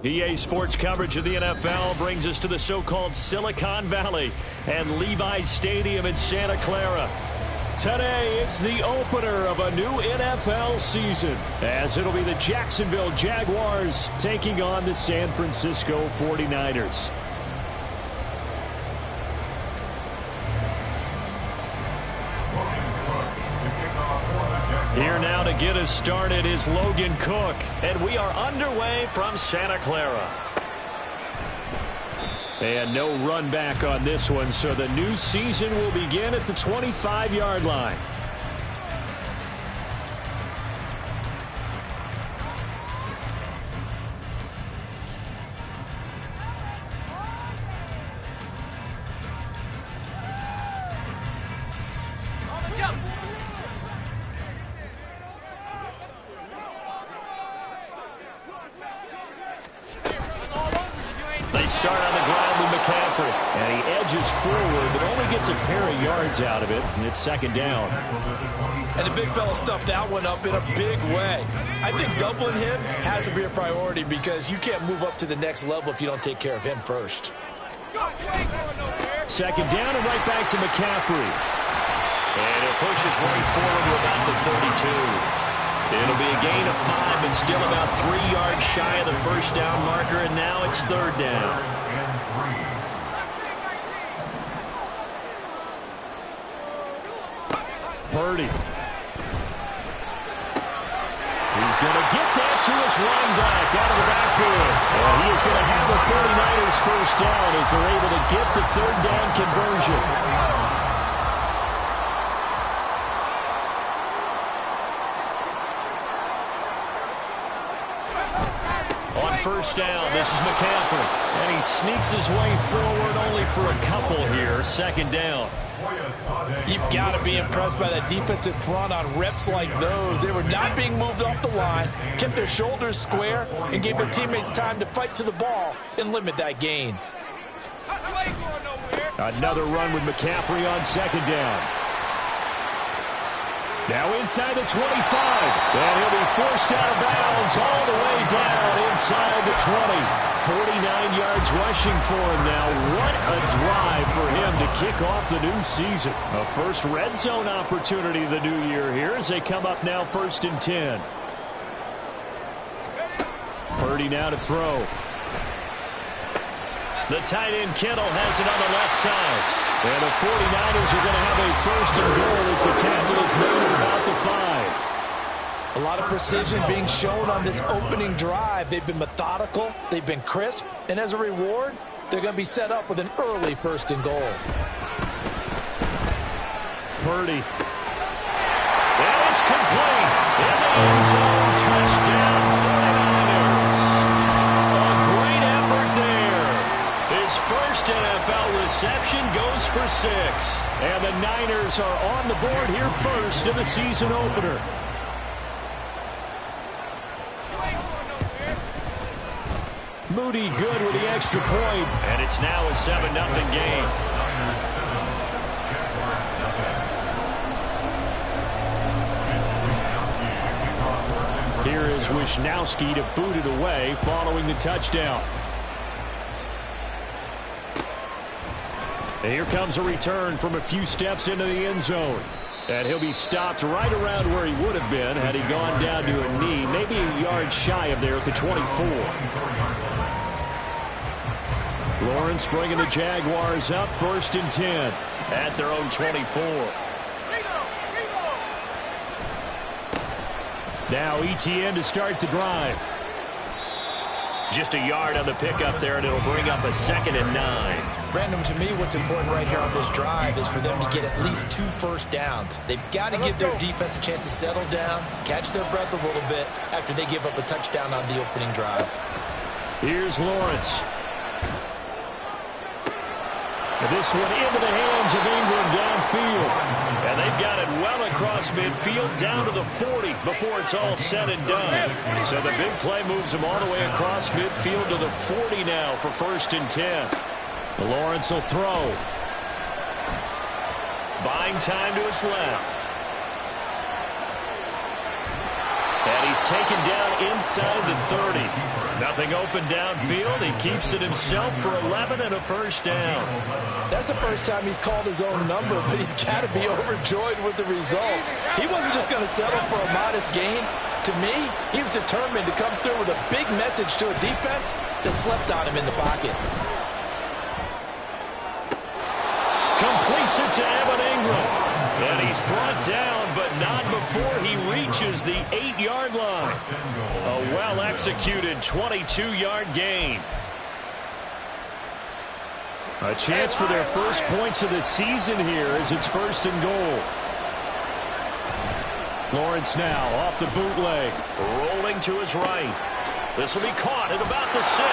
EA Sports coverage of the NFL brings us to the so-called Silicon Valley and Levi's Stadium in Santa Clara. Today, it's the opener of a new NFL season, as it'll be the Jacksonville Jaguars taking on the San Francisco 49ers. Here now to get us started is Logan Cook, and we are underway from Santa Clara. And no run back on this one, so the new season will begin at the 25-yard line. Start on the ground with McCaffrey, and he edges forward, but only gets a pair of yards out of it, and it's second down. And the big fella stuffed that one up in a big way. I think doubling him has to be a priority because you can't move up to the next level if you don't take care of him first. Second down and right back to McCaffrey. And it pushes right forward to about the 32. It'll be a gain of 5, but still about 3 yards shy of the first down marker, and now it's third down. Purdy. He's going to get that to his running back out of the backfield. And he is going to have the 49ers first down as they're able to get the third down conversion. First down, this is McCaffrey, and he sneaks his way forward only for a couple here. Second down. You've got to be impressed by that defensive front on reps like those. They were not being moved off the line, kept their shoulders square, and gave their teammates time to fight to the ball and limit that gain. Another run with McCaffrey on second down. Now inside the 25, and he'll be forced out of bounds all the way down inside the 20. 49 yards rushing for him now. What a drive for him to kick off the new season. A first red zone opportunity of the new year here as they come up now first and 10. Purdy now to throw. The tight end Kittle has it on the left side. And the 49ers are going to have a first and goal as the tackle is made at about the 5. A lot of precision being shown on this opening drive. They've been methodical, they've been crisp, and as a reward, they're going to be set up with an early first and goal. Purdy. And it's complete. In the end zone, touchdown 49ers. A great effort there. His first NFL reception goes for 6. And the Niners are on the board here first in the season opener. Moody good with the extra point. And it's now a 7-0 game. Here is Wisnowski to boot it away following the touchdown. And here comes a return from a few steps into the end zone. And he'll be stopped right around where he would have been had he gone down to a knee, maybe a yard shy of there at the 24. Lawrence bringing the Jaguars up first and 10 at their own 24. Now ETN to start the drive. Just a yard on the pickup there, and it'll bring up a 2nd and 9. Brandon, to me, what's important right here on this drive is for them to get at least 2 first downs. They've got to give their defense a chance to settle down, catch their breath a little bit after they give up a touchdown on the opening drive. Here's Lawrence. And this one into the hands of Ingram downfield. And they've got it well across midfield down to the 40 before it's all said and done. So the big play moves them all the way across midfield to the 40 now for first and 10. Lawrence will throw. Buying time to his left. And he's taken down inside the 30. Nothing open downfield. He keeps it himself for 11 and a first down. That's the first time he's called his own number, but he's got to be overjoyed with the results. He wasn't just going to settle for a modest gain. To me, he was determined to come through with a big message to a defense that slept on him in the pocket. Completes it to Evan Ingram. And he's brought down, but not before he reaches the 8-yard line. A well-executed 22-yard gain. A chance for their first points of the season here as it's 1st and goal. Lawrence now off the bootleg. Rolling to his right. This will be caught at about the 6.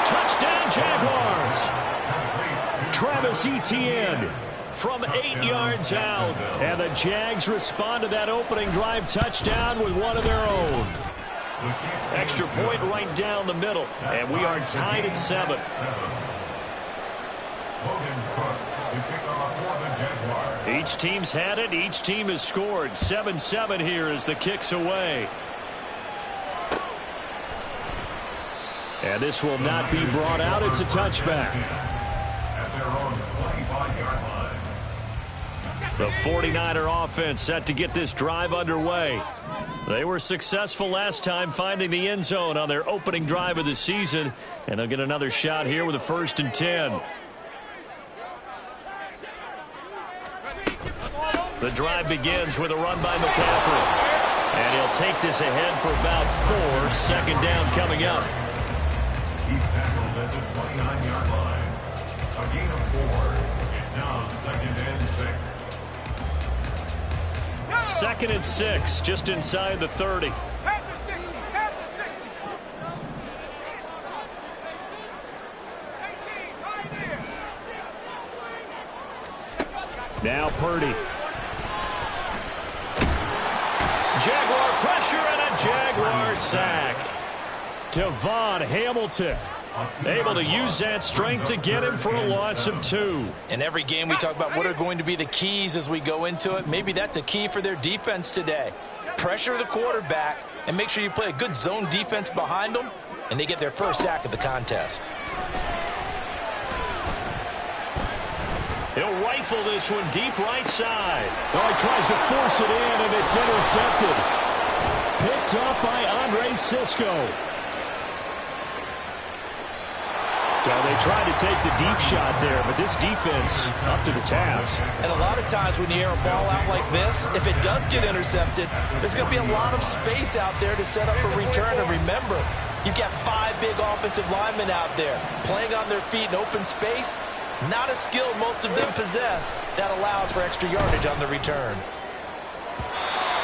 Touchdown, Jaguars. Travis Etienne from 8 yards out. And the Jags respond to that opening drive touchdown with one of their own. Extra point right down the middle. And we are tied at 7. Each team's had it. Each team has scored. 7-7 here as the kick's away. And this will not be brought out. It's a touchback. The 49er offense set to get this drive underway. They were successful last time finding the end zone on their opening drive of the season. And they'll get another shot here with a 1st and 10. The drive begins with a run by McCaffrey. And he'll take this ahead for about 4. 2nd down coming up. He's tackled at the 29-yard line. A gain of 4. It's now 2nd and 6. 2nd and 6, just inside the 30. Now Purdy. Jaguar pressure and a Jaguar sack. Devon Hamilton able to use that strength to get him for a loss of 2. In every game we talk about what are going to be the keys as we go into it. Maybe that's a key for their defense today. Pressure the quarterback and make sure you play a good zone defense behind them, and they get their first sack of the contest. He'll rifle this one deep right side. Oh, he tries to force it in, and it's intercepted. Picked up by Andre Sisco. So they tried to take the deep shot there, but this defense up to the task. And a lot of times when you air a ball out like this, if it does get intercepted, there's going to be a lot of space out there to set up a return. And remember, you've got 5 big offensive linemen out there playing on their feet in open space. Not a skill most of them possess that allows for extra yardage on the return.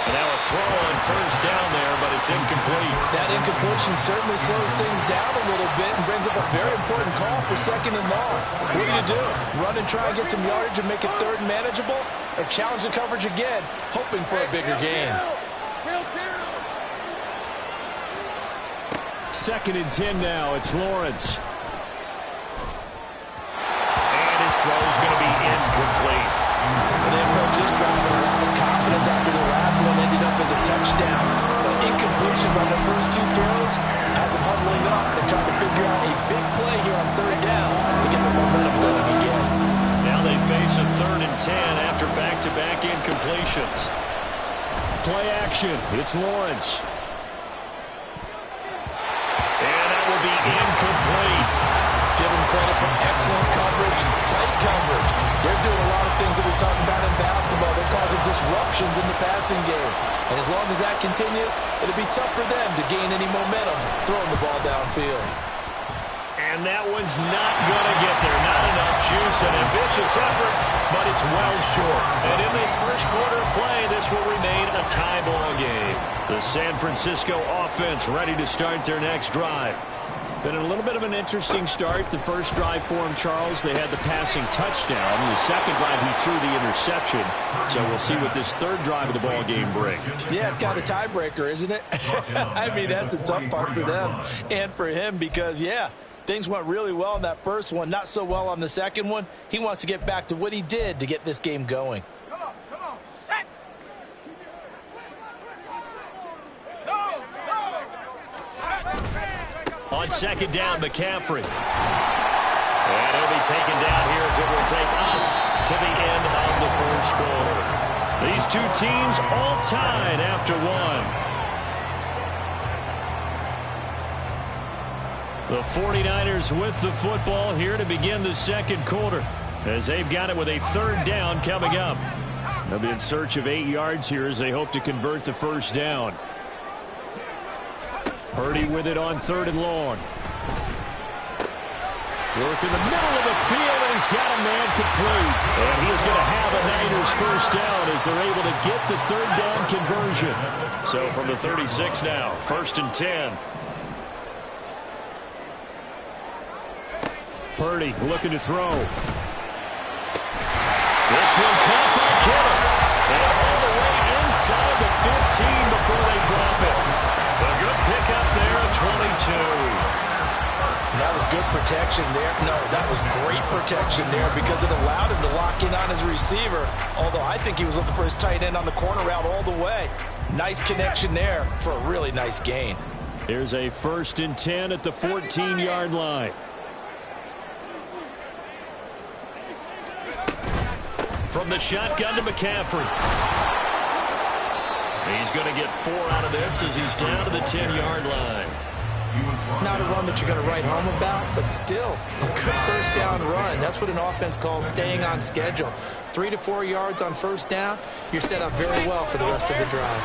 And now a throw on 1st down there, but it's incomplete. That incompletion certainly slows things down a little bit and brings up a very important call for 2nd and long. What do? Run and try and get some yardage and make it 3rd and manageable? Or challenge the coverage again, hoping for a bigger gain? 2nd and 10 now. It's Lawrence. And his throw is going to be incomplete. They approach this drive with a lot of confidence after the last one ended up as a touchdown. But incompletions on the first 2 throws has them huddling up and trying to figure out a big play here on 3rd down to get the momentum going again. Now they face a 3rd and 10 after back-to-back incompletions. Play action. It's Lawrence. And that will be incomplete. Give them credit for excellent coverage, tight coverage. They're doing a lot of things that we talk about in basketball. They're causing disruptions in the passing game. And as long as that continues, it'll be tough for them to gain any momentum throwing the ball downfield. And that one's not going to get there. Not enough juice. An ambitious effort, but it's well short. And in this first quarter of play, this will remain a tie ball game. The San Francisco offense ready to start their next drive. Been a little bit of an interesting start. The first drive for him, Charles, they had the passing touchdown. The second drive, he threw the interception. So we'll see what this 3rd drive of the ball game brings. Yeah, it's kind of a tiebreaker, isn't it? I mean, that's the tough part for them and for him because, yeah, things went really well in that first one, not so well on the second one. He wants to get back to what he did to get this game going. Come on, set. On second down, McCaffrey. And he'll be taken down here as it will take us to the end of the first quarter. These two teams all tied after one. The 49ers with the football here to begin the second quarter as they've got it with a third down coming up. They'll be in search of 8 yards here as they hope to convert the first down. Purdy with it on third and long. Work in the middle of the field, and he's got a man complete. And he is going to have a Niners first down as they're able to get the third down conversion. So from the 36 now, 1st and 10. Purdy looking to throw. This one caught by Kittle. And all the way inside the 15 before they drop it. A good pickup there at 22. That was good protection there. No, that was great protection there because it allowed him to lock in on his receiver. Although I think he was looking for his tight end on the corner route all the way. Nice connection there for a really nice gain. Here's a 1st and 10 at the 14-yard line. From the shotgun to McCaffrey. He's going to get 4 out of this as he's down to the 10-yard line. Not a run that you're going to write home about, but still a good first down run. That's what an offense calls staying on schedule. 3 to 4 yards on first down, you're set up very well for the rest of the drive.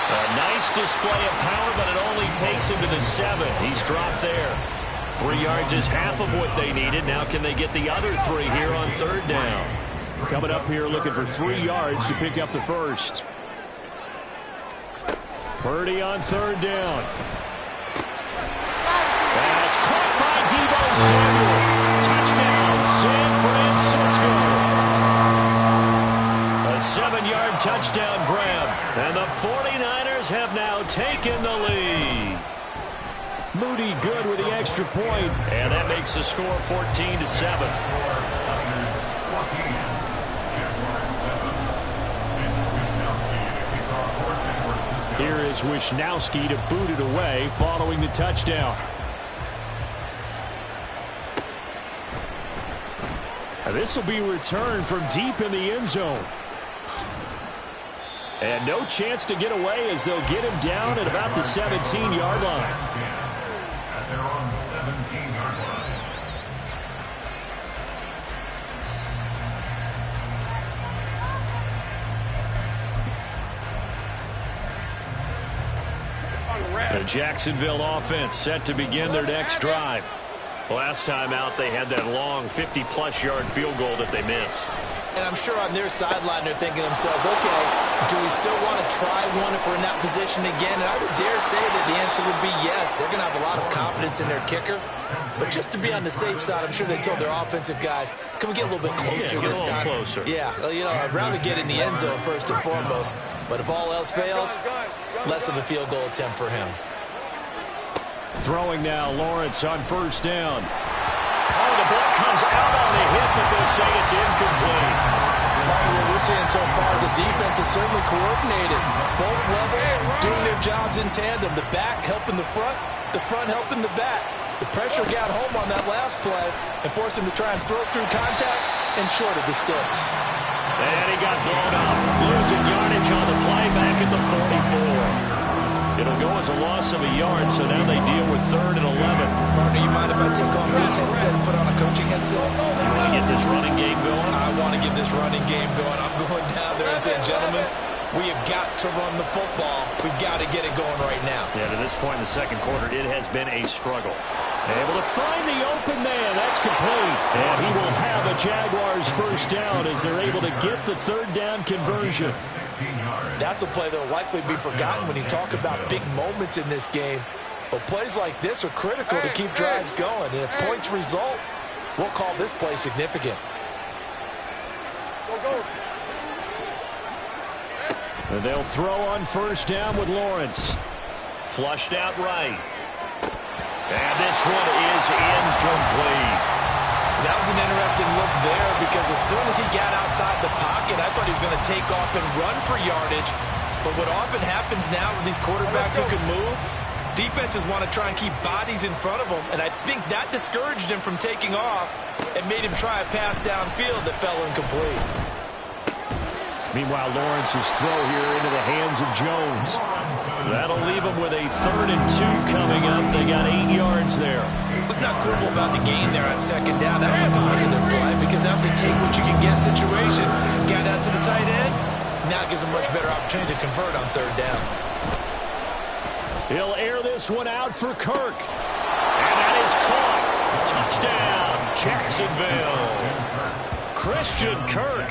A nice display of power, but it only takes him to the 7. He's dropped there. 3 yards is half of what they needed. Now can they get the other 3 here on third down? Coming up here looking for 3 yards to pick up the first. Purdy on third down. That's caught by Deebo Samuel. Touchdown, San Francisco. A 7-yard touchdown grab. And the 49ers have now taken the lead. Moody good with the extra point. And that makes the score 14-7. Here is Wishnowski to boot it away following the touchdown. This will be returned from deep in the end zone. And no chance to get away as they'll get him down at about the 17-yard line. At their own 17-yard line. The Jacksonville offense set to begin their next drive. Last time out, they had that long 50-plus yard field goal that they missed. And I'm sure on their sideline they're thinking to themselves, okay, do we still want to try one if we're in that position again? And I would dare say that the answer would be yes. They're going to have a lot of confidence in their kicker. But just to be on the safe side, I'm sure they told their offensive guys, can we get a little bit closer this time? Closer. Yeah, well, you know, I'd rather get in the end zone first and foremost. But if all else fails, less of a field goal attempt for him. Throwing now, Lawrence on first down. Oh, the ball comes out on the hit, but they'll say it's incomplete. What we're seeing so far is the defense is certainly coordinated. Both levels doing their jobs in tandem. The back helping the front helping the back. The pressure got home on that last play and forced him to try and throw through contact and short of the sticks. And he got blown up, losing yardage on the play back at the 44. It'll go as a loss of a yard, so now they deal with 3rd and 11. Partner, you mind if I take off this headset and put on a coaching headset? You want to get this running game going? I want to get this running game going. I'm going down there and saying, gentlemen, we have got to run the football. We've got to get it going right now. Yeah, to this point in the second quarter, it has been a struggle. Able to find the open man. That's complete. And he will have a Jaguars first down as they're able to get the third down conversion. That's a play that will likely be forgotten when you talk about big moments in this game. But plays like this are critical to keep drives going. And if points result, we'll call this play significant. And they'll throw on first down with Lawrence. Flushed out right. And this one is incomplete. That was an interesting look there because as soon as he got outside the pocket, I thought he was going to take off and run for yardage. But what often happens now with these quarterbacks who can move, Defenses want to try and keep bodies in front of them, and I think that discouraged him from taking off and made him try a pass downfield that fell incomplete. Meanwhile, Lawrence's throw here into the hands of Jones. That'll leave him with a 3rd and 2 coming up. They got 8 yards there. Let's not quibble about the gain there on 2nd down. That was a positive play because that was a take-what-you-can-get situation. Got out to the tight end. Now gives him a much better opportunity to convert on 3rd down. He'll air this one out for Kirk. And that is caught. Touchdown, Jacksonville. Christian Kirk,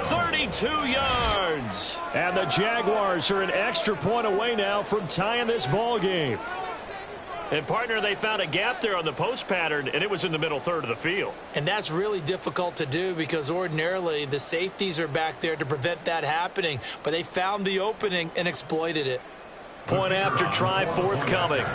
32 yards. And the Jaguars are an extra point away now from tying this ball game. And, partner, they found a gap there on the post pattern, and it was in the middle 3rd of the field. And that's really difficult to do because ordinarily the safeties are back there to prevent that happening. But they found the opening and exploited it. Point after try forthcoming.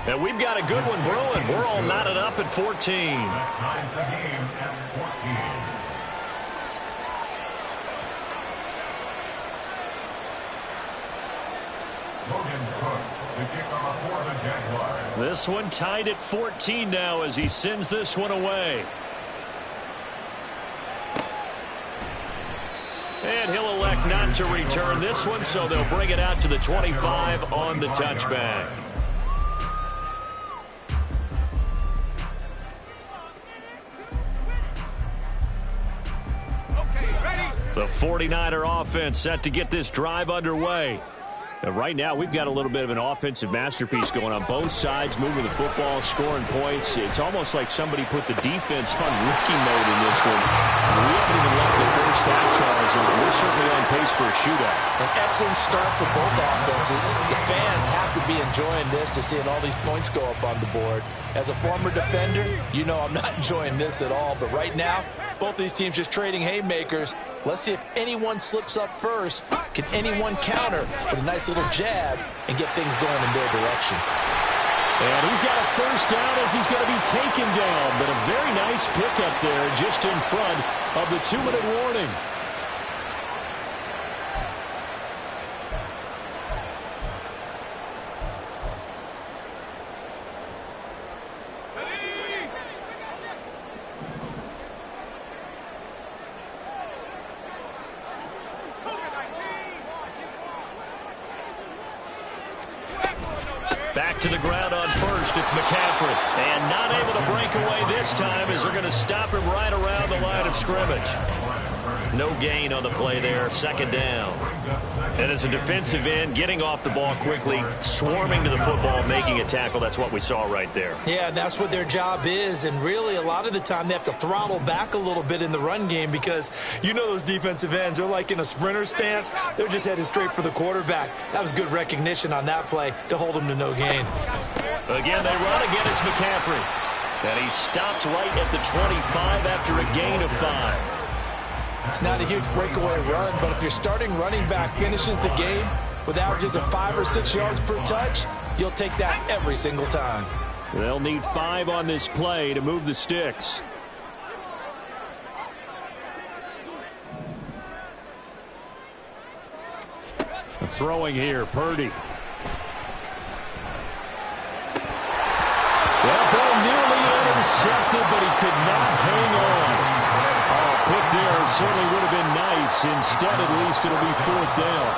And we've got a good one brewing. We're all knotted up at 14. That ties the game at 14. Logan Cook, the kickoff for the Jaguars. This one tied at 14 now as he sends this one away. And he'll elect not to return this one, so they'll bring it out to the 25 on the touchback. The 49er offense set to get this drive underway. And right now, we've got a little bit of an offensive masterpiece going on both sides, moving the football, scoring points. It's almost like somebody put the defense on rookie mode in this one. We haven't even left the first half, Charles, and we're certainly on pace for a shootout. An excellent start for both offenses. The fans have to be enjoying this to seeing all these points go up on the board. As a former defender, you know I'm not enjoying this at all. But right now, both these teams just trading haymakers. Let's see if anyone slips up first. Can anyone counter with a nice little jab and get things going in their direction? And he's got a first down as he's going to be taken down. But a very nice pickup there just in front of the 2-minute warning. Back to the ground on first. It's McCaffrey. And not able to break away this time as they're going to stop him right around the line of scrimmage. No gain on the play there. 2nd down. And as a defensive end, getting off the ball quickly, swarming to the football, making a tackle. That's what we saw right there. Yeah, that's what their job is. And really, a lot of the time, they have to throttle back a little bit in the run game because you know those defensive ends, they're like in a sprinter stance. They're just headed straight for the quarterback. That was good recognition on that play to hold them to no gain. Again, they run. Again, it's McCaffrey. And he stopped right at the 25 after a gain of 5. It's not a huge breakaway run, but if your starting running back finishes the game with averages of 5 or 6 yards per touch, you'll take that every single time. They'll need 5 on this play to move the sticks. Throwing here, Purdy. That ball nearly intercepted, but he could not hang on. Pick there certainly would have been nice. Instead, at least, it'll be 4th down.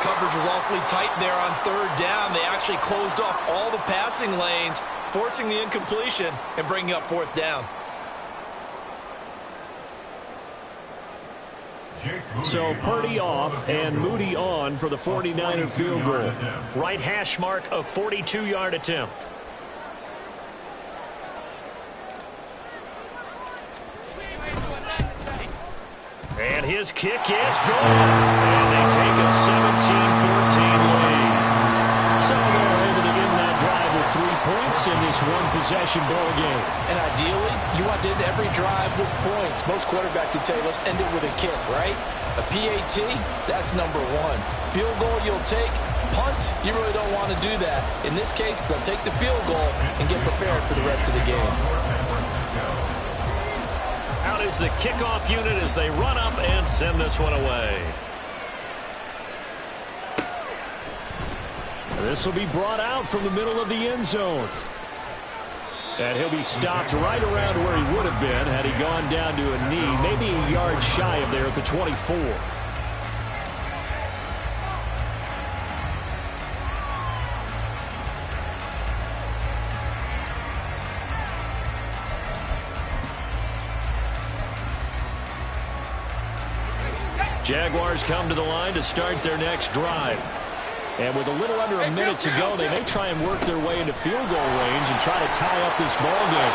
Coverage was awfully tight there on 3rd down. They actually closed off all the passing lanes, forcing the incompletion and bringing up 4th down. So Purdy off and Moody on for the 49er field goal. Right hash mark, a 42-yard attempt. And his kick is good. And they take a 17-14 lead. So they're able to end that drive with 3 points in this one-possession ball game. And ideally, you want to end every drive with points. Most quarterbacks would tell you, let's end it with a kick, right? A PAT, that's number 1. Field goal you'll take, punts, you really don't want to do that. In this case, they'll take the field goal and get prepared for the rest of the game. Out is the kickoff unit as they run up and send this one away. This will be brought out from the middle of the end zone. And he'll be stopped right around where he would have been had he gone down to a knee, maybe a yard shy of there at the 24. Jaguars come to the line to start their next drive. And with a little under a minute to go, they may try and work their way into field goal range and try to tie up this ball game.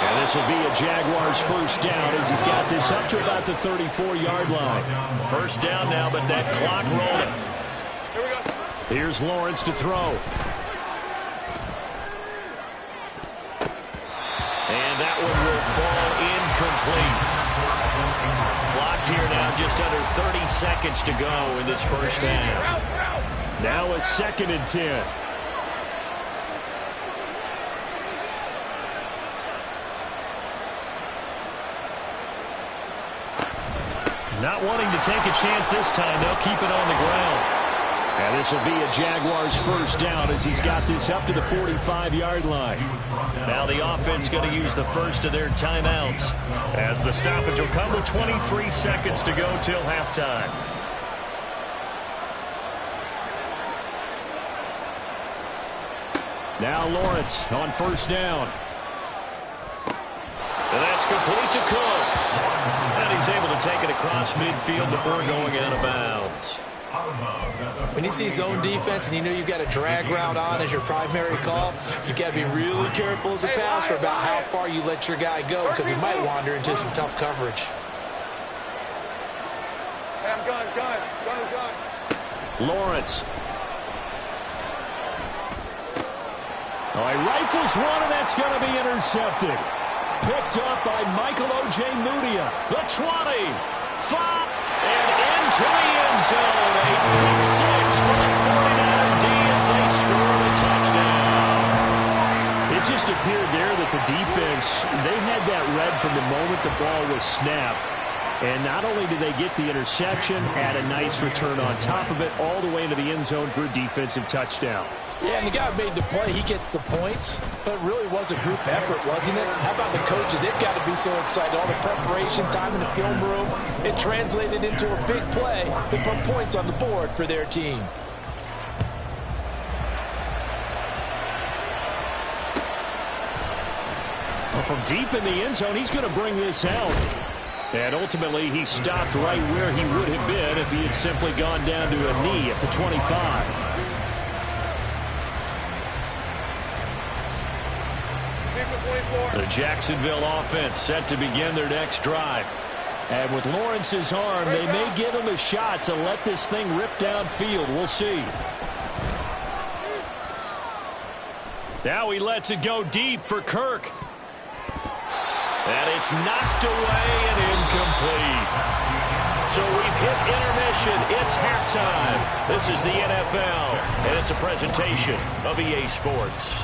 And this will be a Jaguars first down as he's got this up to about the 34-yard line. First down now, but that clock rolling. Here we go. Here's Lawrence to throw. And that one will fall incomplete. Clock here now, just under 30 seconds to go in this first half. Now a 2nd and 10. Not wanting to take a chance this time, they'll keep it on the ground. And this will be a Jaguars first down as he's got this up to the 45-yard line. Now the offense going to use the first of their timeouts as the stoppage will come with 23 seconds to go till halftime. Now Lawrence on first down. And that's complete to Cooks. And he's able to take it across midfield before going out of bounds. When you see zone defense and you know you've got a drag route on as your primary call, you've got to be really careful as a passer about how far you let your guy go because he might wander into some tough coverage. Hey, I'm going. Lawrence. Oh, he rifles one, and that's going to be intercepted. Picked up by Michael O.J. Mudia. The 20, 5, and into the end zone. A pick six for the 49er D as they score the touchdown. It just appeared there that the defense, they had that read from the moment the ball was snapped. And not only did they get the interception, add a nice return on top of it, all the way into the end zone for a defensive touchdown. Yeah, and the guy who made the play, he gets the points, but it really was a group effort, wasn't it? How about the coaches? They've got to be so excited. All the preparation time in the film room, it translated into a big play that put points on the board for their team. Well, from deep in the end zone, he's going to bring this out. And ultimately, he stopped right where he would have been if he had simply gone down to a knee at the 25. The Jacksonville offense set to begin their next drive. And with Lawrence's arm, they may give him a shot to let this thing rip downfield. We'll see. Now he lets it go deep for Kirk. And it's knocked away and incomplete. So we've hit intermission. It's halftime. This is the NFL, and it's a presentation of EA Sports.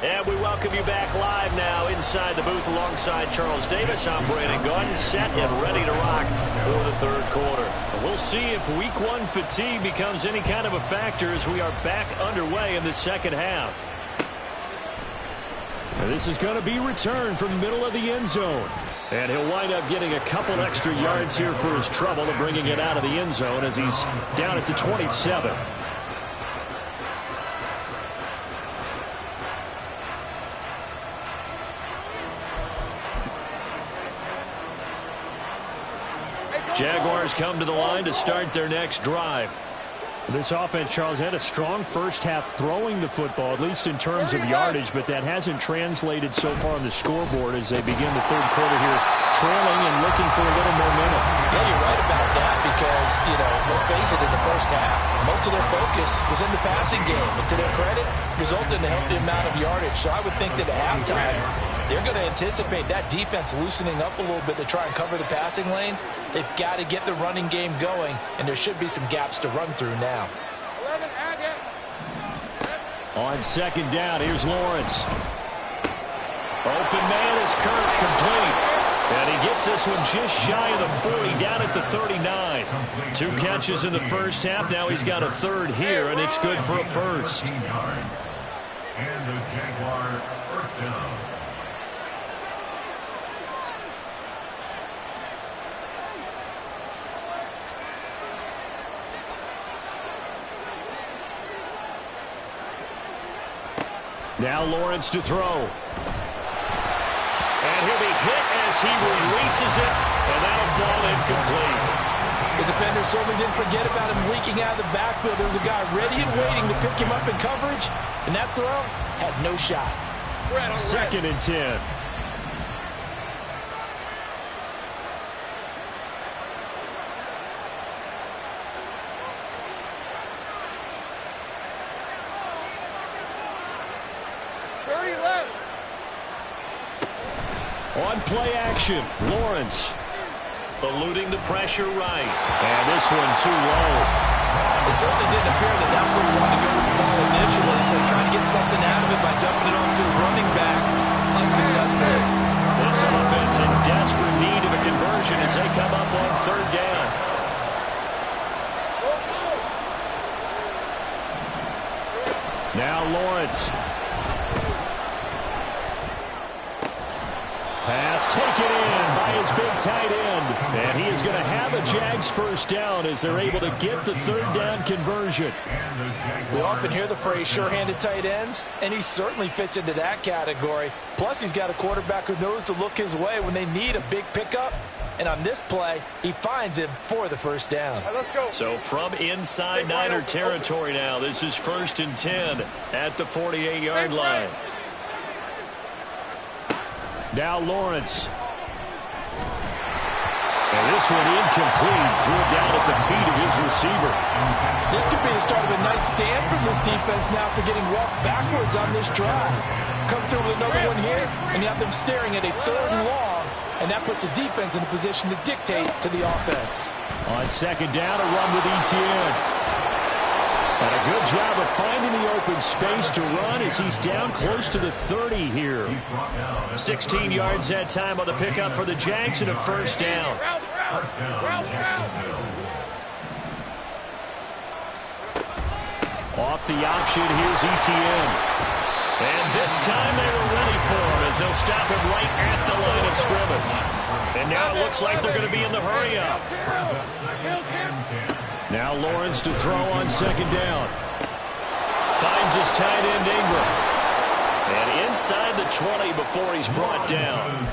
And we welcome you back live now inside the booth alongside Charles Davis. I'm Brandon Gunn, set and ready to rock for the third quarter. We'll see if week one fatigue becomes any kind of a factor as we are back underway in the second half. And this is going to be returned from the middle of the end zone. And he'll wind up getting a couple extra yards here for his trouble and bringing it out of the end zone as he's down at the 27. Jaguars come to the line to start their next drive. This offense, Charles, had a strong first half throwing the football, at least in terms of yardage, but that hasn't translated so far on the scoreboard as they begin the third quarter here, trailing and looking for a little momentum. Yeah, you're right about that because, let's face it, in the first half, most of their focus was in the passing game. And to their credit, resulted in a healthy amount of yardage. So I would think that at halftime, they're going to anticipate that defense loosening up a little bit to try and cover the passing lanes. They've got to get the running game going, and there should be some gaps to run through now. On second down, here's Lawrence. Open man is Kirk, complete. And he gets this one just shy of the 40, down at the 39. 2 catches in the first half. Now he's got a third here, and it's good for a first. And the Jaguars first down. Now Lawrence to throw. And he'll be hit as he releases it, and that'll fall incomplete. The defender certainly didn't forget about him leaking out of the backfield. There was a guy ready and waiting to pick him up in coverage, and that throw had no shot. Second and 10. On play action, Lawrence eluding the pressure right. And this one too low. It certainly didn't appear that that's where he wanted to go with the ball initially, so trying to get something out of it by dumping it off to his running back unsuccessfully. This offense in desperate need of a conversion as they come up on third down. Now Lawrence. Pass taken in by his big tight end. And he is going to have a Jags first down as they're able to get the third down conversion. We often hear the phrase sure-handed tight ends, and he certainly fits into that category. Plus, he's got a quarterback who knows to look his way when they need a big pickup. And on this play, he finds him for the first down. Right, let's go. So from inside Niner territory now, this is 1st and 10 at the 48-yard line. Now Lawrence. And this one incomplete. Threw it down at the feet of his receiver. This could be the start of a nice stand from this defense now after getting walked backwards on this drive. Come through with another one here, and you have them staring at a 3rd and long, and that puts the defense in a position to dictate to the offense. On second down, a run with ETN. And a good job of finding the open space to run as he's down close to the 30 here. 16 yards that time on the pickup for the Jags and a first down. Off the option, here's ETN. And this time they were ready for him as they'll stop him right at the line of scrimmage. And now it looks like they're going to be in the hurry-up. Now Lawrence to throw on second down. Finds his tight end Ingram. And inside the 20 before he's brought down.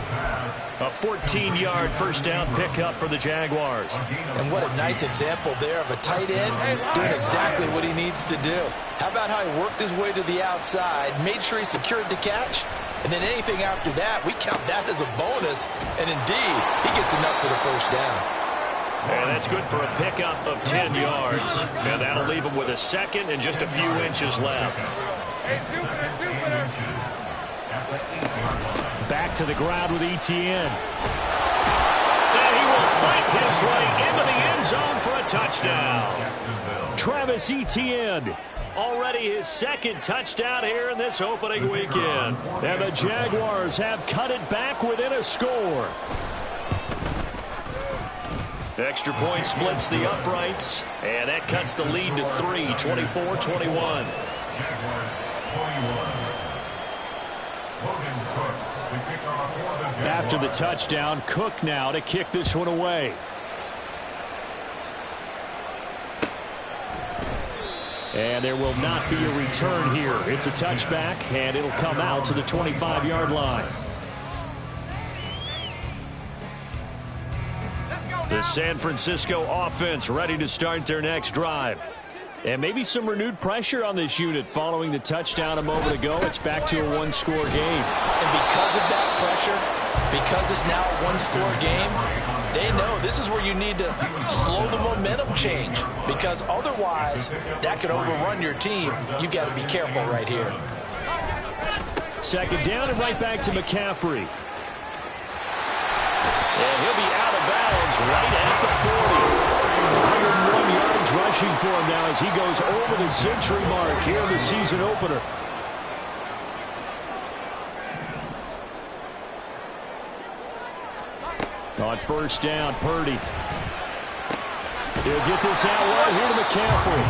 A 14-yard first down pickup for the Jaguars. And what a nice example there of a tight end doing exactly what he needs to do. How about how he worked his way to the outside, made sure he secured the catch, and then anything after that, we count that as a bonus. And indeed, he gets enough for the first down. And that's good for a pickup of 10 yards. And that'll leave him with a second and just a few inches left. Back to the ground with ETN. And he will fight his way into the end zone for a touchdown. Travis Etienne, already his second touchdown here in this opening weekend. And the Jaguars have cut it back within a score. Extra point splits the uprights, and that cuts the lead to 3, 24-21. After the touchdown, Cook now to kick this one away. And there will not be a return here. It's a touchback, and it'll come out to the 25-yard line. The San Francisco offense ready to start their next drive. And maybe some renewed pressure on this unit following the touchdown a moment ago. It's back to a one-score game. And because of that pressure, because it's now a one-score game, they know this is where you need to slow the momentum change, because otherwise that could overrun your team. You've got to be careful right here. Second down and right back to McCaffrey. And he'll be out of bounds right at the 40. 101 yards rushing for him now as he goes over the century mark here in the season opener. On first down, Purdy. He'll get this out right here to McCaffrey.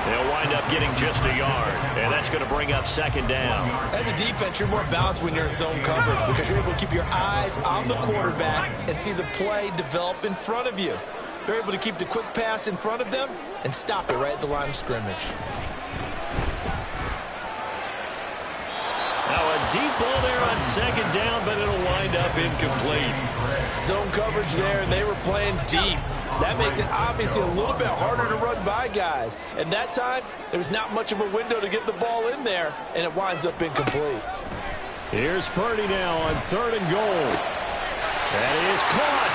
They'll wind up getting just a yard, and that's going to bring up second down. As a defense, you're more balanced when you're in zone coverage because you're able to keep your eyes on the quarterback and see the play develop in front of you. They're able to keep the quick pass in front of them and stop it right at the line of scrimmage. Now a deep ball there on second down, but it'll wind up incomplete. Zone coverage there, and they were playing deep. That makes it obviously a little bit harder to run by guys. And that time, there was not much of a window to get the ball in there, and it winds up incomplete. Here's Purdy now on third and goal. That is caught.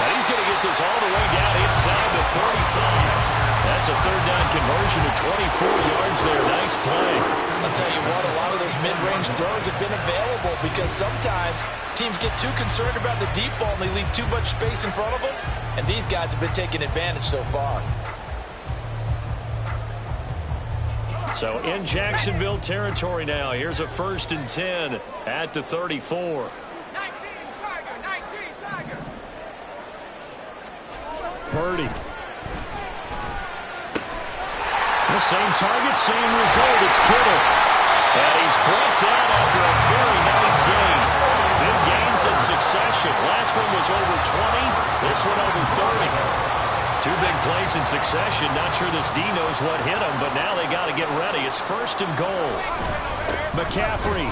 But he's going to get this all the way down inside the 35. That's a third down conversion to 24 yards there. Nice play. I'll tell you what, a lot of those mid-range throws have been available because sometimes teams get too concerned about the deep ball and they leave too much space in front of them. And these guys have been taking advantage so far. So in Jacksonville territory now. Here's a 1st and 10 at the 34. 19, Tiger. Purdy. The same target, same result. It's Kittle. And he's brought down after a very nice game. Big gains in succession. Last one was over 20. This one over 30. Two big plays in succession. Not sure this D knows what hit him, but now they got to get ready. It's 1st and goal. McCaffrey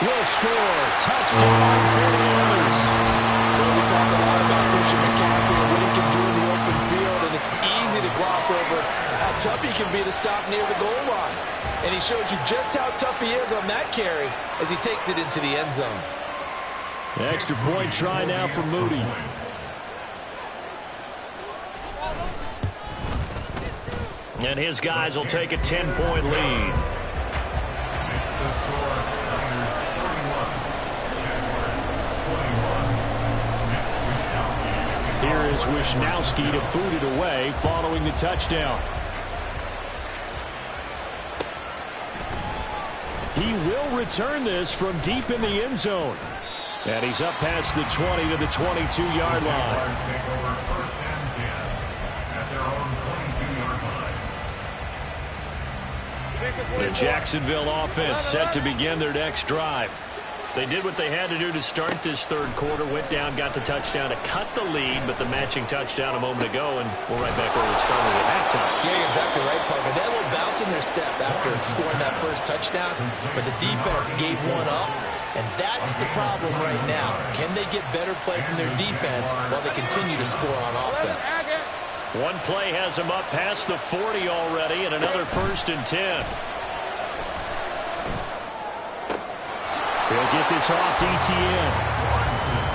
will score. Touchdown for the others. We talk a lot about Christian McCaffrey and what he can do in the open field, and it's easy to gloss over how tough he can be to stop near the goal line. And he shows you just how tough he is on that carry as he takes it into the end zone. Extra point try now for Moody. And his guys will take a 10-point lead. Here is Wisnowski to boot it away following the touchdown. He will return this from deep in the end zone. And he's up past the 20 to the 22-yard line. The Jacksonville offense set to begin their next drive. They did what they had to do to start this third quarter. Went down, got the touchdown to cut the lead, but the matching touchdown a moment ago, and we're right back where we started at halftime. Yeah, you're exactly right, Parker. They had a little bounce in their step after scoring that first touchdown, but the defense gave one up, and that's the problem right now. Can they get better play from their defense while they continue to score on offense? One play has them up past the 40 already, and another 1st and 10. He'll get this off to ETN.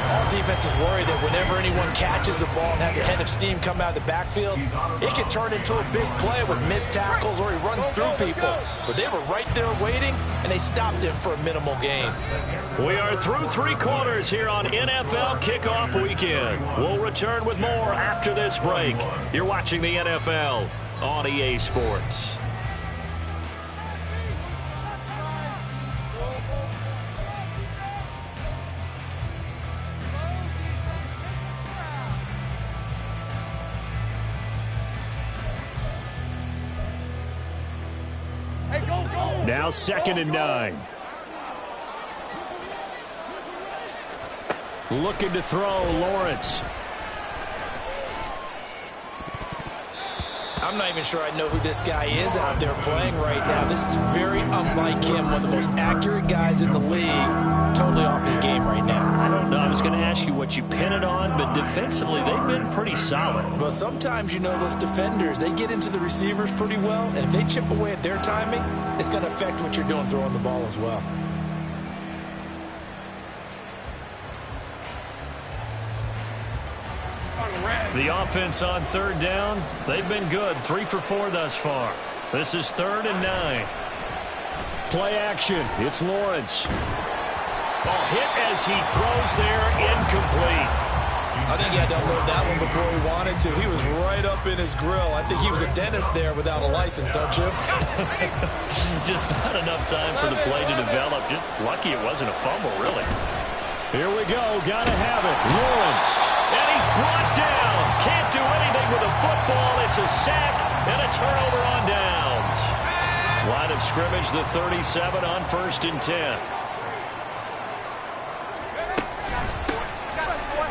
All defenses worry that whenever anyone catches the ball and has a head of steam come out of the backfield, it can turn into a big play with missed tackles or he runs through people. But they were right there waiting, and they stopped him for a minimal gain. We are through 3 quarters here on NFL Kickoff Weekend. We'll return with more after this break. You're watching the NFL on EA Sports. Now 2nd and 9. Looking to throw, Lawrence. I'm not even sure I know who this guy is out there playing right now. This is very unlike him, one of the most accurate guys in the league. Totally off his game right now. I don't know. I was going to ask you what you pin it on, but defensively, they've been pretty solid. Well, sometimes, you know, those defenders, they get into the receivers pretty well, and if they chip away at their timing, it's going to affect what you're doing throwing the ball as well. The offense on third down, they've been good. 3 for 4 thus far. This is 3rd and 9. Play action. It's Lawrence. Ball hit as he throws there, incomplete. I think he had to unload that one before he wanted to. He was right up in his grill. I think he was a dentist there without a license, don't you? Just not enough time for the play to develop. Just lucky it wasn't a fumble, really. Here we go. Got to have it. Lawrence. And he's brought down. Can't do anything with a football. It's a sack and a turnover on downs. Line of scrimmage, the 37 on 1st and 10.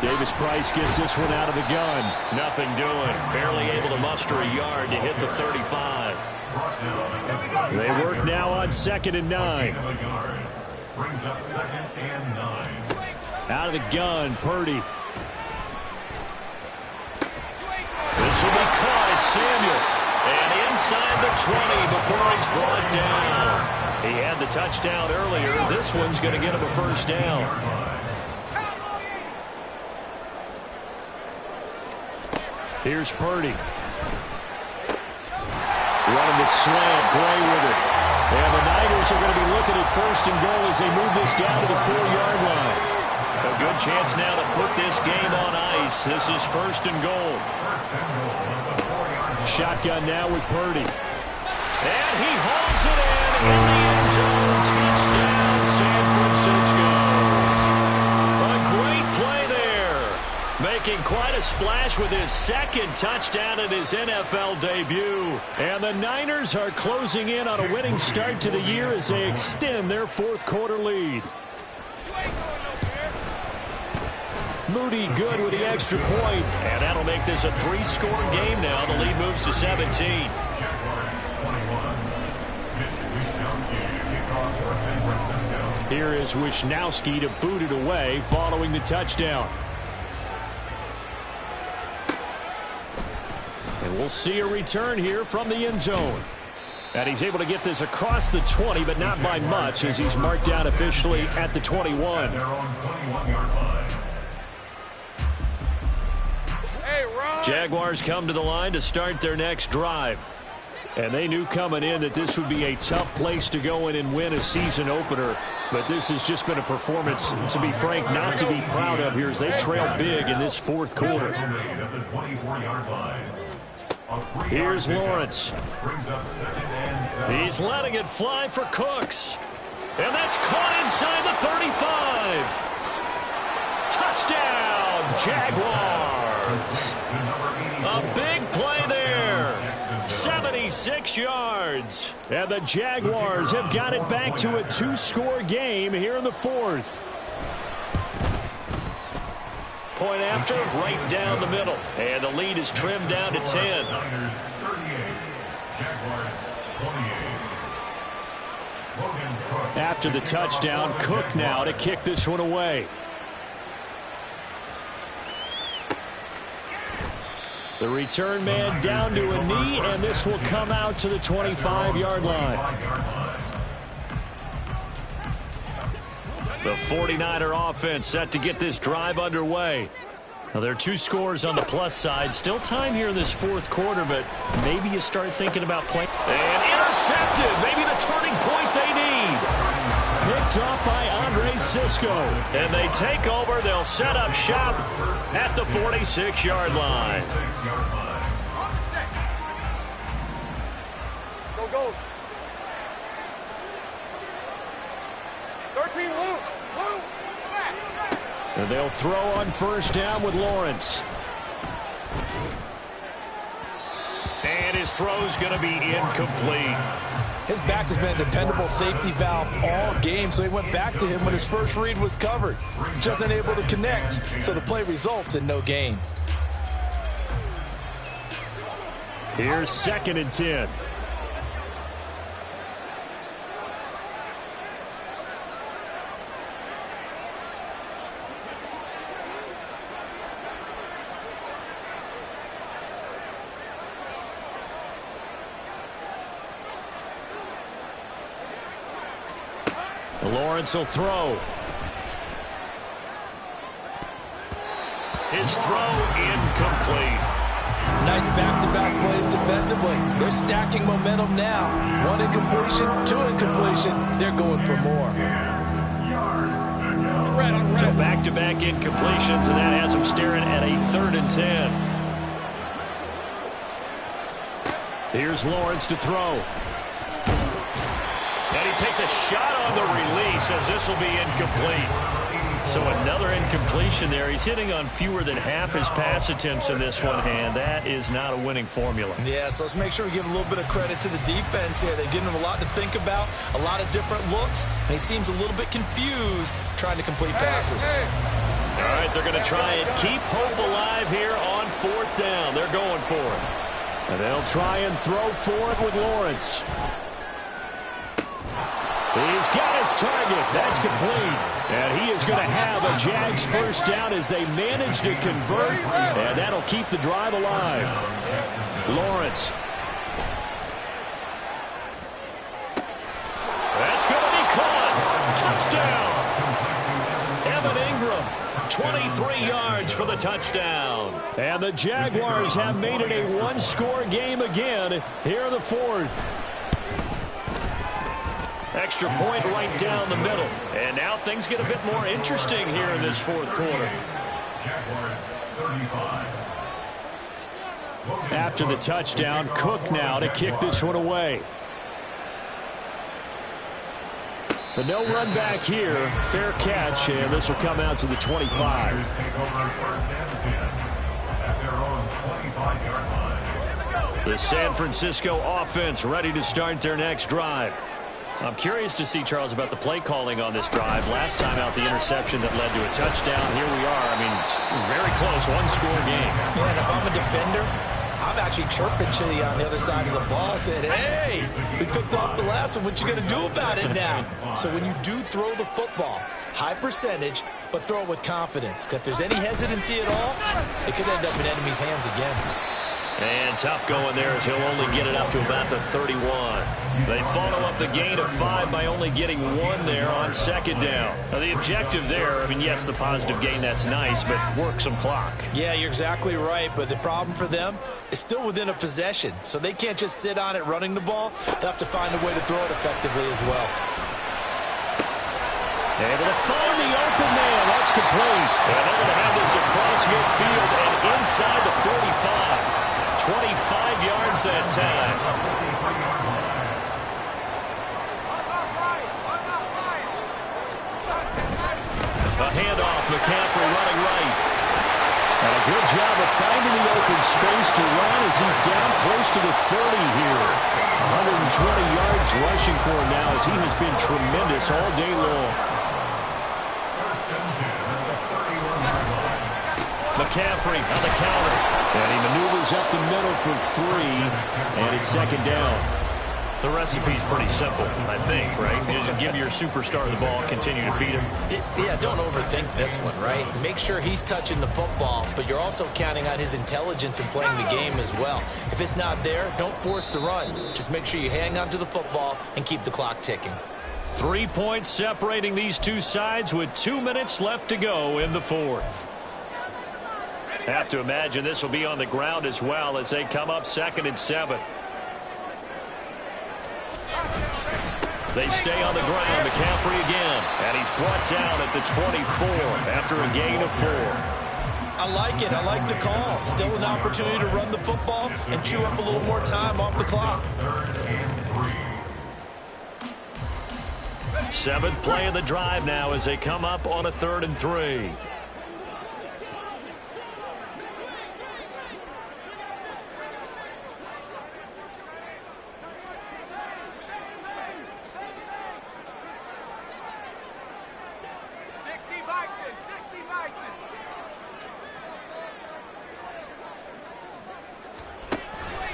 Davis Price gets this one out of the gun. Nothing doing. Barely able to muster a yard to hit the 35. They work now on 2nd and 9. Brings up 2nd and 9. Out of the gun, Purdy. This will be caught. It's Samuel. And inside the 20 before he's brought down. He had the touchdown earlier. This one's going to get him a 1st down. Here's Purdy. Running the slant. Gray with it. And the Niners are going to be looking at 1st and goal as they move this down to the 4-yard line. A good chance now to put this game on ice. This is 1st and goal. Shotgun now with Purdy. And he hauls it in the end zone. Touchdown, San Francisco. A great play there. Making quite a splash with his 2nd touchdown in his NFL debut. And the Niners are closing in on a winning start to the year as they extend their 4th quarter lead. Moody good with the extra point, and that'll make this a 3-score game now. The lead moves to 17. Here is Wishnowski to boot it away following the touchdown. And we'll see a return here from the end zone. And he's able to get this across the 20, but not by much as he's marked down officially at the 21. Jaguars come to the line to start their next drive. And they knew coming in that this would be a tough place to go in and win a season opener. But this has just been a performance, to be frank, not to be proud of here as they trail big in this 4th quarter. Here's Lawrence. He's letting it fly for Cooks. And that's caught inside the 35. Touchdown, Jaguars. A big play there. 76 yards. And the Jaguars have got it back to a 2-score game here in the 4th. Point after, right down the middle. And the lead is trimmed down to 10. After the touchdown, Cook now to kick this one away. The return man down to a knee, and this will come out to the 25-yard line. The 49er offense set to get this drive underway. Now, there are 2 scores on the plus side. Still time here in this 4th quarter, but maybe you start thinking about playing. And intercepted. Maybe the turning point they need. Picked up by Andre Sisco. And they take over. They'll set up shop at the 46-yard line. Go, go. 13, Luke. And they'll throw on 1st down with Lawrence. And his throw's going to be incomplete. His back has been a dependable safety valve all game, so he went back to him when his first read was covered. Just unable to connect, so the play results in no gain. Here's 2nd and 10. Lawrence will throw. His throw incomplete. Nice back-to-back plays defensively. They're stacking momentum now. 1 incompletion, 2 incompletion. They're going for more. So back-to-back incompletions, and that has them staring at a 3rd and 10. Here's Lawrence to throw. And he takes a shot on the release as this will be incomplete. So another incompletion there. He's hitting on fewer than half his pass attempts in this one, and that is not a winning formula. Yeah, so let's make sure we give a little bit of credit to the defense here. They've given him a lot to think about, a lot of different looks, and he seems a little bit confused trying to complete passes. All right, they're going to try and keep hope alive here on 4th down. They're going for it. And they'll try and throw for it with Lawrence. He's got his target. That's complete. And he is going to have a Jags first down as they manage to convert. And that'll keep the drive alive. Lawrence. That's going to be caught. Touchdown. Evan Ingram, 23 yards for the touchdown. And the Jaguars have made it a one-score game again here in the 4th. Extra point right down the middle. And now things get a bit more interesting here in this 4th quarter. After the touchdown, Cook now to kick this one away. But no run back here. Fair catch, and this will come out to the 25. The San Francisco offense ready to start their next drive. I'm curious to see, Charles, about the play calling on this drive. Last time out, the interception that led to a touchdown. Here we are. I mean, very close, one-score game. Yeah, and if I'm a defender, I'm actually chirping Chili on the other side of the ball, saying, hey, we picked off the last one. What you going to do about it now? So when you do throw the football, high percentage, but throw it with confidence. Because if there's any hesitancy at all, it could end up in enemy's hands again. And tough going there as he'll only get it up to about the 31. They follow up the gain of 5 by only getting 1 there on 2nd down. Now the objective there, I mean, yes, the positive gain, that's nice, but work some clock. Yeah, you're exactly right, but the problem for them is still within a possession. So they can't just sit on it running the ball. They'll have to find a way to throw it effectively as well. Able to find the open man. That's complete. And they're going to have this across midfield and inside the 45. 25 yards that time. A handoff, McCaffrey running right. And a good job of finding the open space to run as he's down close to the 30 here. 120 yards rushing for him now as he has been tremendous all day long. McCaffrey on the counter. And he maneuvers up the middle for 3, and it's 2nd down. The recipe's pretty simple, I think, right? Just give your superstar the ball, continue to feed him. Yeah, don't overthink this one, right? Make sure he's touching the football, but you're also counting on his intelligence in playing the game as well. If it's not there, don't force the run. Just make sure you hang on to the football and keep the clock ticking. 3 points separating these two sides with 2 minutes left to go in the 4th. Have to imagine this will be on the ground as well as they come up 2nd and 7. They stay on the ground. McCaffrey again. And he's brought down at the 24 after a gain of 4. I like it. I like the call. Still an opportunity to run the football and chew up a little more time off the clock. 7th play of the drive now as they come up on a 3rd and 3.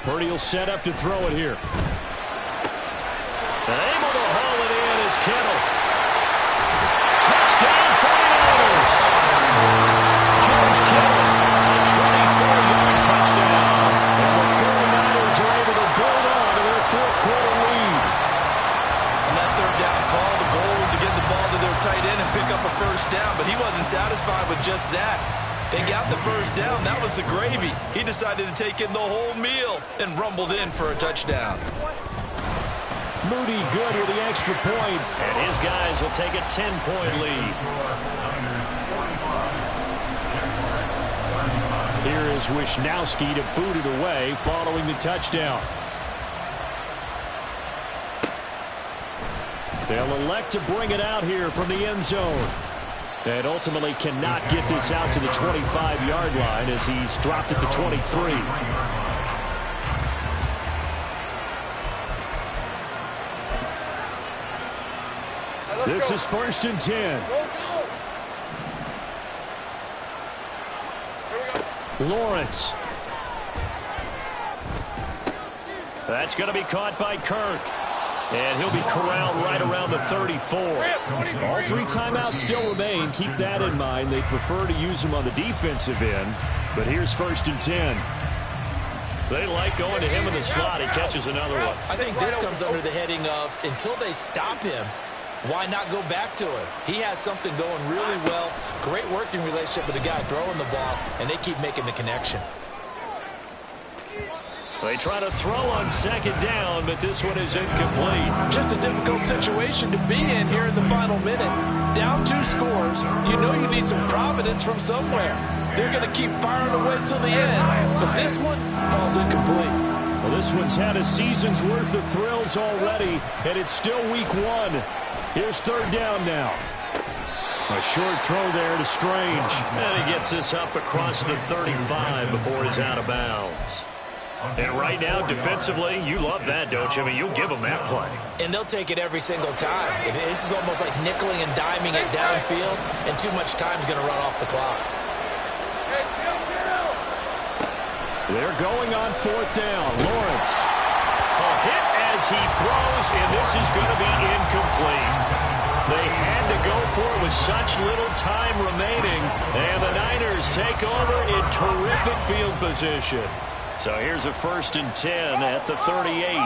Purdy will set up to throw it here. And able to haul it in is Kittle. Touchdown 49ers. George Kittle, a 24-yard touchdown. And the 49ers are able to build on to their fourth quarter lead. On that third down call, the goal was to get the ball to their tight end and pick up a first down, but he wasn't satisfied with just that. They got the first down. That was the gravy. He decided to take in the whole meal and rumbled in for a touchdown. Moody good with the extra point, and his guys will take a 10-point lead. Here is Wisnowski to boot it away following the touchdown. They'll elect to bring it out here from the end zone. And ultimately cannot get this out to the 25-yard line as he's dropped at the 23. This is 1st and 10. Lawrence. That's going to be caught by Kirk. And he'll be corralled right around the 34. All 3 timeouts still remain. Keep that in mind. They prefer to use them on the defensive end. But here's 1st and 10. They like going to him in the slot. He catches another one. I think this comes under the heading of until they stop him, why not go back to him? He has something going really well. Great working relationship with the guy throwing the ball, and they keep making the connection. They try to throw on 2nd down, but this one is incomplete. Just a difficult situation to be in here in the final minute. Down 2 scores, you know you need some providence from somewhere. They're going to keep firing away till the end, but this one falls incomplete. Well, this one's had a season's worth of thrills already, and it's still week 1. Here's 3rd down now. A short throw there to Strange. And he gets this up across the 35 before he's out of bounds. And right now, defensively, you love that, don't you? I mean, you'll give them that play. And they'll take it every single time. This is almost like nickeling and diming it downfield, and too much time's going to run off the clock. They're going on 4th down. Lawrence. A hit as he throws, and this is going to be incomplete. They had to go for it with such little time remaining, and the Niners take over in terrific field position. So here's a 1st and 10 at the 38.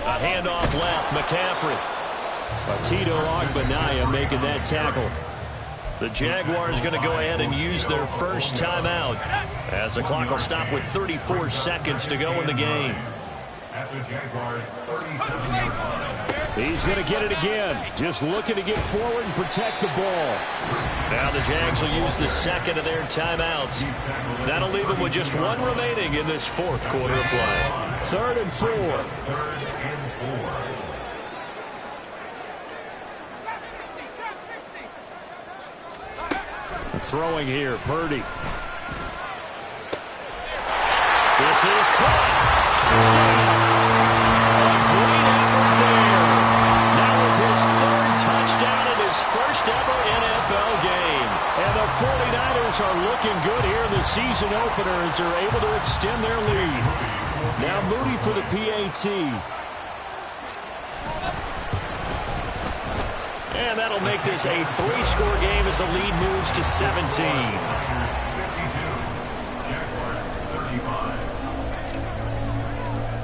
A handoff left, McCaffrey. Tito Ogbanaya making that tackle. The Jaguars going to go ahead and use their first timeout as the clock will stop with 34 seconds to go in the game. At the Jaguars' 37-yard line. He's going to get it again. Just looking to get forward and protect the ball. Now the Jags will use the 2nd of their timeouts. That'll leave them with just 1 remaining in this 4th quarter of play. 3rd and 4. 3rd and 4. Throwing here, Purdy. This is caught. Touchdown. A great effort there. Now with his 3rd touchdown in his first ever NFL game. And the 49ers are looking good here in the season opener as they're able to extend their lead. Now Moody for the PAT. And that'll make this a 3-score game as the lead moves to 17.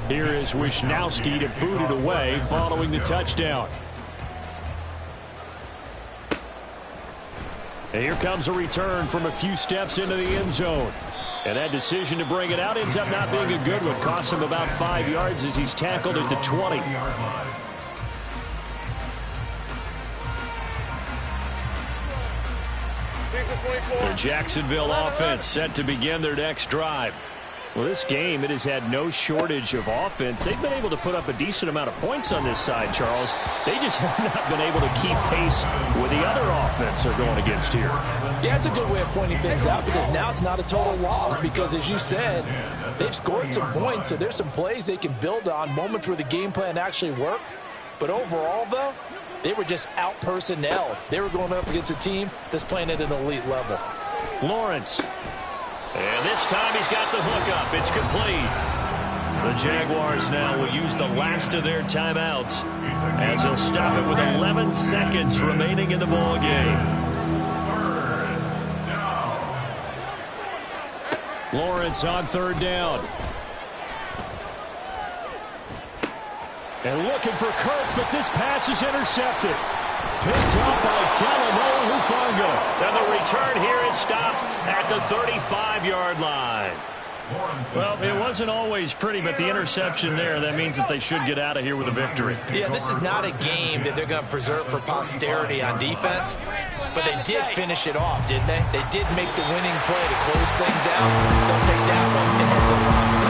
Here is Wisnowski to boot it away following the touchdown. And here comes a return from a few steps into the end zone. And that decision to bring it out ends up not being a good one. Costs him about 5 yards as he's tackled at the 20. The Jacksonville offense set to begin their next drive. Well, this game, it has had no shortage of offense. They've been able to put up a decent amount of points on this side, Charles. They just have not been able to keep pace with the other offense they're going against here. Yeah, it's a good way of pointing things out because now it's not a total loss because, as you said, they've scored some points, so there's some plays they can build on, moments where the game plan actually worked. But overall, though, they were just out-personnelled. They were going up against a team that's playing at an elite level. Lawrence. And this time he's got the hook up. It's complete. The Jaguars now will use the last of their timeouts as they'll stop it with 11 seconds remaining in the ball game. Lawrence on third down. And looking for Kirk, but this pass is intercepted. Picked up by Talanoa Hufanga. And the return here is stopped at the 35-yard line. Well, it wasn't always pretty, but the interception there, that means that they should get out of here with a victory. Yeah, this is not a game that they're going to preserve for posterity on defense, but they did finish it off, didn't they? They did make the winning play to close things out. They'll take that one and head to the line.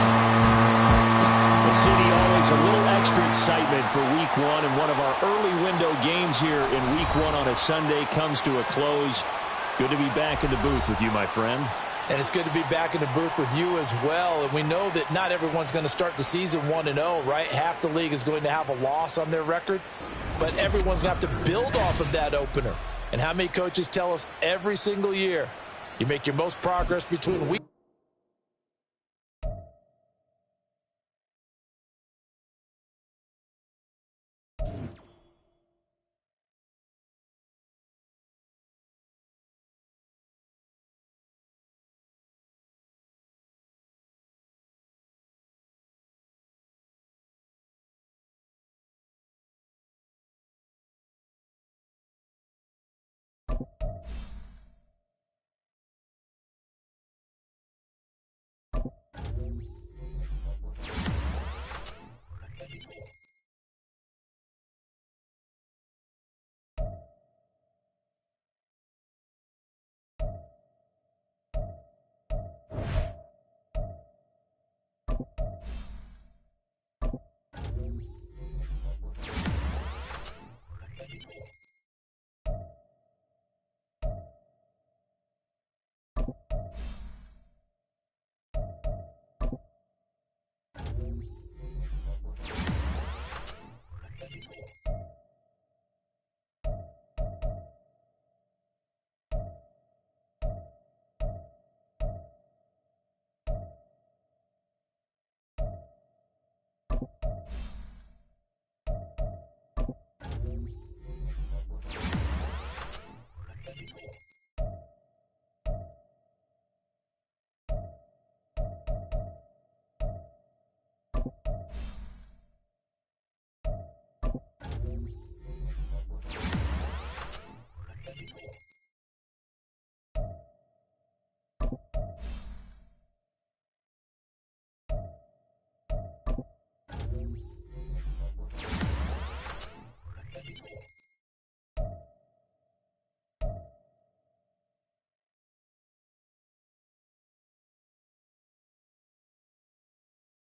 The city always a little extra excitement for Week 1, and one of our early window games here in Week 1 on a Sunday comes to a close. Good to be back in the booth with you, my friend. And it's good to be back in the booth with you as well. And we know that not everyone's going to start the season 1-0, right? Half the league is going to have a loss on their record. But everyone's going to have to build off of that opener. And how many coaches tell us every single year, you make your most progress between week